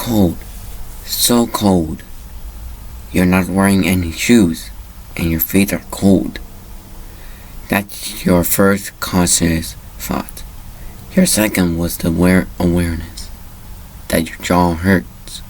cold. So cold. You're not wearing any shoes, and your feet are cold. That's your first conscious thought. Your second was the awareness that your jaw hurts,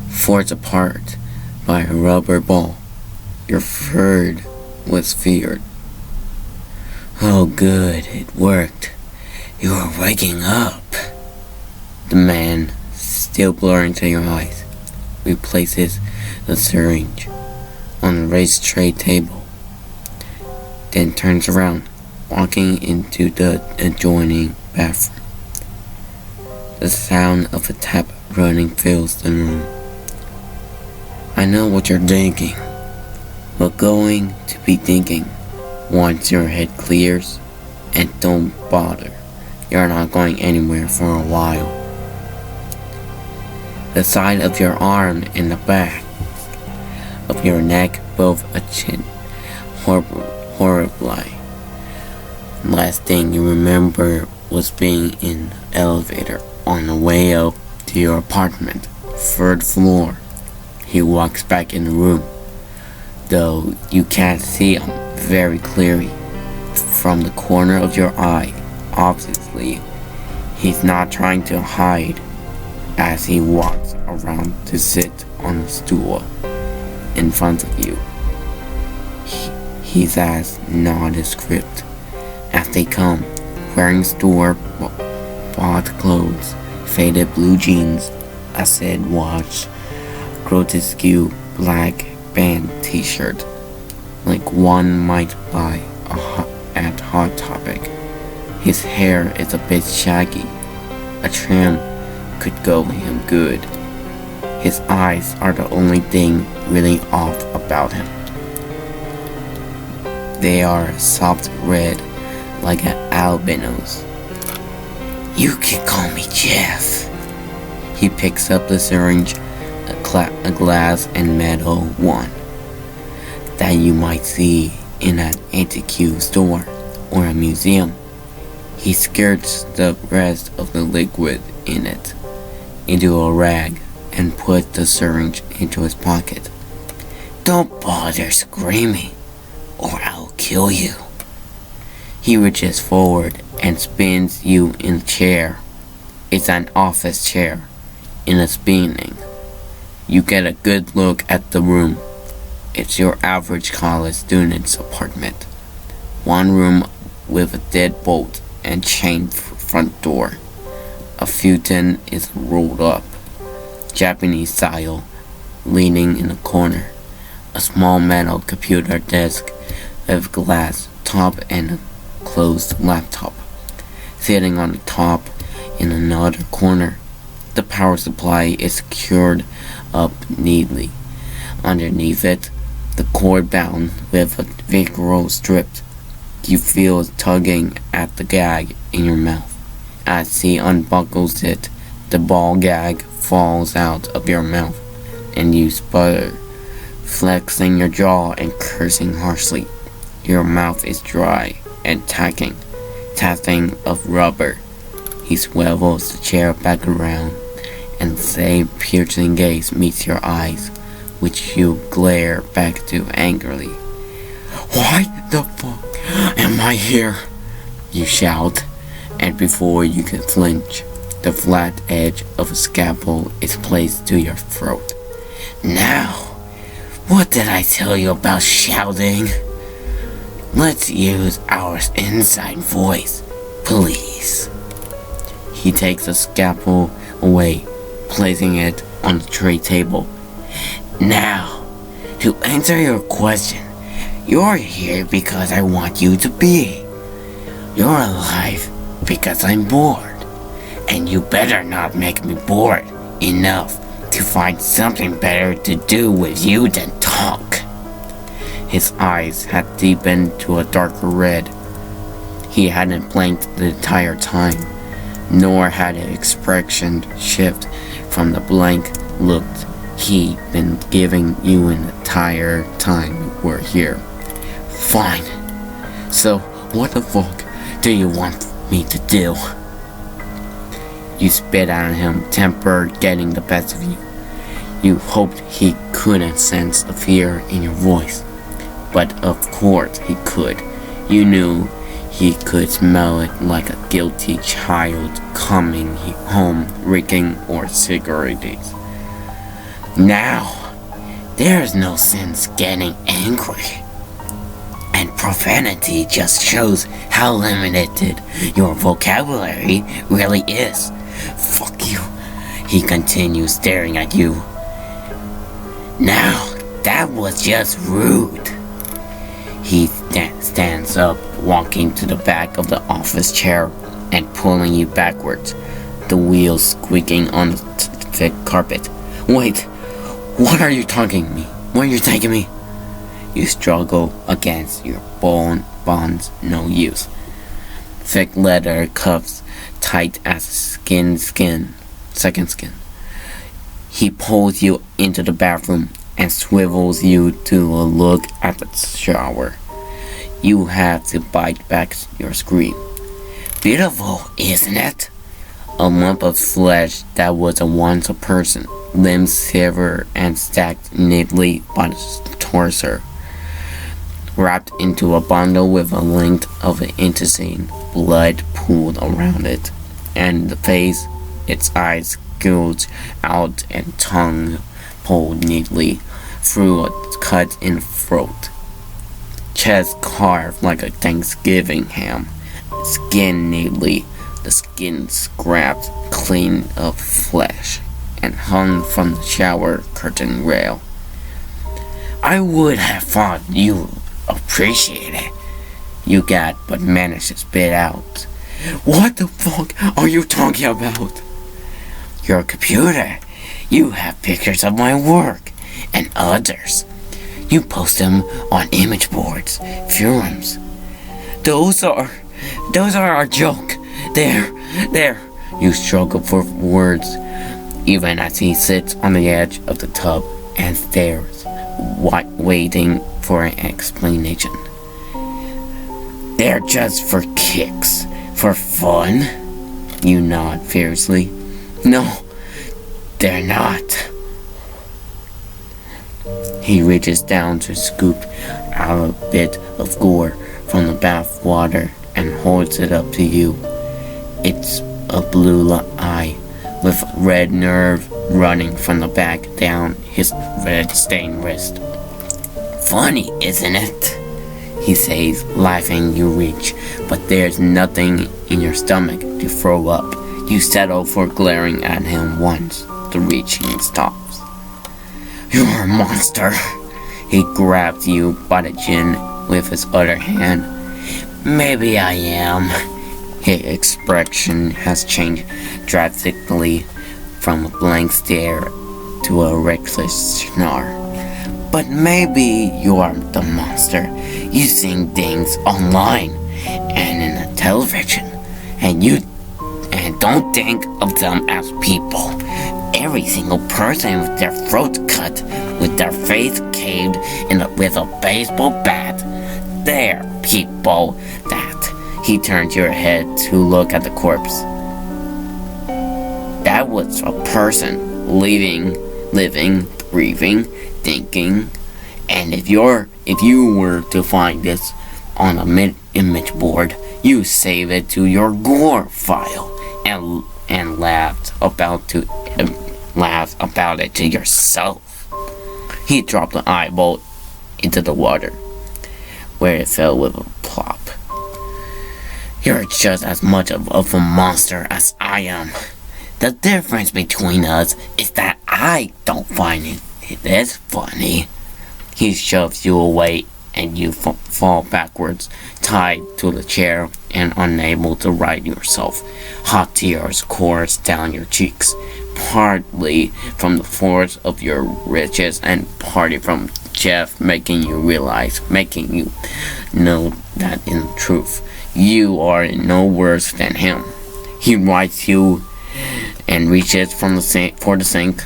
forced apart by a rubber ball. Your third was feared. Oh good, it worked. You are waking up. The man, still blurring to your eyes, replaces the syringe on the raised tray table, then turns around, walking into the adjoining bathroom. The sound of a tap running fills the room. I know what you're thinking, but going to be thinking once your head clears, and don't bother. You're not going anywhere for a while. The side of your arm and the back of your neck both itching horribly. Last thing you remember was being in the elevator on the way up to your apartment, third floor. He walks back in the room, though you can't see him very clearly from the corner of your eye. Obviously, he's not trying to hide as he walks around to sit on a stool in front of you. He's as nondescript as they come, wearing store-bought clothes, faded blue jeans, a said watch, grotesque black band t-shirt, like one might buy at Hot Topic. His hair is a bit shaggy. A trim could go him good. His eyes are the only thing really off about him. They are soft red, like an albino's. You can call me Jeff. He picks up the syringe, a glass and metal one that you might see in an antique store or a museum. He squirts the rest of the liquid in it into a rag and puts the syringe into his pocket. Don't bother screaming, or I'll kill you. He reaches forward and spins you in a chair. It's an office chair in a spinning. You get a good look at the room. It's your average college student's apartment. One room with a deadbolt and chained front door. A futon is rolled up, Japanese style, leaning in a corner. A small metal computer desk with glass top and a closed laptop. Sitting on the top in another corner, the power supply is secured up neatly. Underneath it, the cord bound with a Velcro strip. You feel tugging at the gag in your mouth. As he unbuckles it, the ball gag falls out of your mouth, and you sputter, flexing your jaw and cursing harshly. Your mouth is dry and tapping of rubber. He swivels the chair back around, and the same piercing gaze meets your eyes, which you glare back to angrily. Why the fuck am I here? You shout, and before you can flinch, the flat edge of a scalpel is placed to your throat. Now, what did I tell you about shouting? Let's use our inside voice, please. He takes the scalpel away, placing it on the tray table. Now, to answer your question, you're here because I want you to be. You're alive because I'm bored. And you better not make me bored enough to find something better to do with you than talk. His eyes had deepened to a darker red. He hadn't blinked the entire time, nor had his expression shift from the blank look he'd been giving you an entire time you were here. Fine. So, what the fuck do you want me to do? You spit at him, temper getting the best of you. You hoped he couldn't sense the fear in your voice. But of course he could. You knew he could smell it like a guilty child coming home reeking or cigarettes. Now, there's no sense getting angry. And profanity just shows how limited your vocabulary really is. Fuck you, he continues, staring at you. Now, that was just rude. He stands up, walking to the back of the office chair and pulling you backwards, the wheels squeaking on the thick carpet. Wait, what are you taking me? Where are you taking me? You struggle against your bonds, no use. Thick leather cuffs, tight as second skin. He pulls you into the bathroom and swivels you to look at the shower. You have to bite back your scream. Beautiful, isn't it? A lump of flesh that was once a person, limbs severed and stacked neatly by the torso, wrapped into a bundle with a length of an inch, blood pooled around it, and the face, its eyes gouged out and tongue pulled neatly through a cut in the throat. Chest carved like a Thanksgiving ham, skin neatly, the skin scraped clean of flesh, and hung from the shower curtain rail. I would have thought you appreciate it, you got, but managed to spit out. What the fuck are you talking about? Your computer. You have pictures of my work and others. You post them on image boards, forums. Those are a joke. There. You struggle for words, even as he sits on the edge of the tub and stares, waiting for an explanation. They're just for kicks, for fun. You nod fiercely. No, they're not. He reaches down to scoop out a bit of gore from the bath water and holds it up to you. It's a blue eye with red nerve running from the back down his red-stained wrist. Funny, isn't it? He says, laughing. You reach, but there's nothing in your stomach to throw up. You settle for glaring at him once. The reaching stops. You're a monster. He grabs you by the chin with his other hand. Maybe I am. His expression has changed drastically from a blank stare to a reckless snarl. But maybe you're the monster. You see things online and in the television, and don't think of them as people. Every single person with their throat cut, with their face caved with a baseball bat. They're people that. He turned your head to look at the corpse. That was a person, living, breathing, thinking. And if you were to find this on a image board, you save it to your gore file and laugh about it to yourself. He dropped the eyeball into the water, where it fell with a plop. You're just as much of a monster as I am. The difference between us is that I don't find it this funny. He shoves you away and you fall backwards, tied to the chair and unable to right yourself. Hot tears course down your cheeks, partly from the force of your riches and partly from Jeff making you know that in truth you are no worse than him. He rights you and reaches for the sink,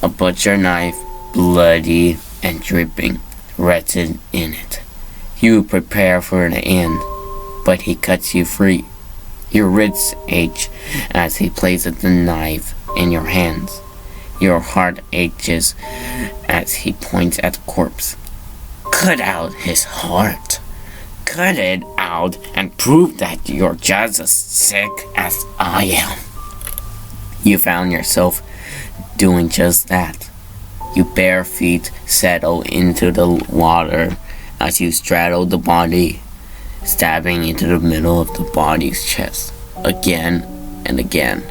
a butcher knife, bloody and dripping, rested in it. You prepare for the end, but he cuts you free. Your wrists ache as he places the knife in your hands. Your heart aches as he points at the corpse. Cut out his heart. Cut it out and prove that you're just as sick as I am. You found yourself doing just that. Your bare feet settle into the water as you straddle the body, stabbing into the middle of the body's chest, again and again.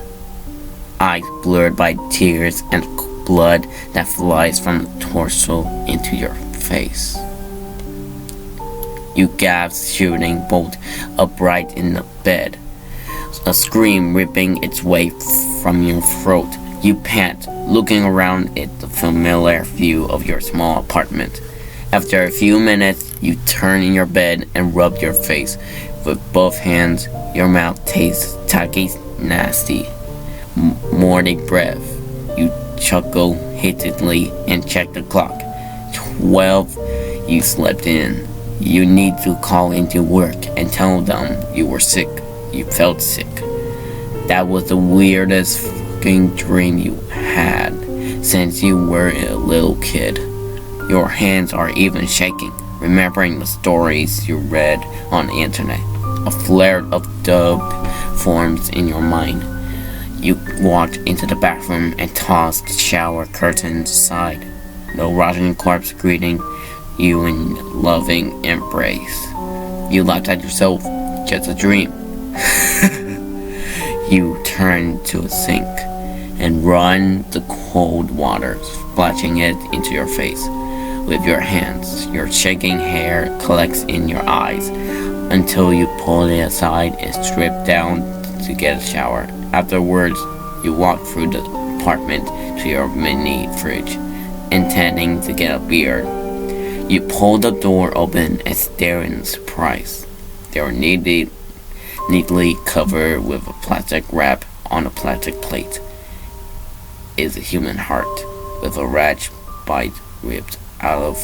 Eyes blurred by tears and blood that flies from the torso into your face. You gasp, shooting bolt upright in the bed, a scream ripping its way from your throat. You pant, looking around at the familiar view of your small apartment. After a few minutes, you turn in your bed and rub your face with both hands. Your mouth tastes tacky, nasty, morning breath. You chuckle hastily and check the clock. 12. You slept in. You need to call into work and tell them you were sick. You felt sick. That was the weirdest fucking dream you had since you were a little kid. Your hands are even shaking, remembering the stories you read on the internet. A flare of doubt forms in your mind. You walked into the bathroom and tossed the shower curtains aside. No rotting corpse greeting you in loving embrace. You laughed at yourself, just a dream. You turn to a sink and run the cold water, splashing it into your face with your hands. Your shaking hair collects in your eyes until you pull it aside and strip down to get a shower. Afterwards, you walk through the apartment to your mini fridge, intending to get a beer. You pull the door open and stare in surprise. They are neatly covered with a plastic wrap on a plastic plate is a human heart with a rat bite ripped out of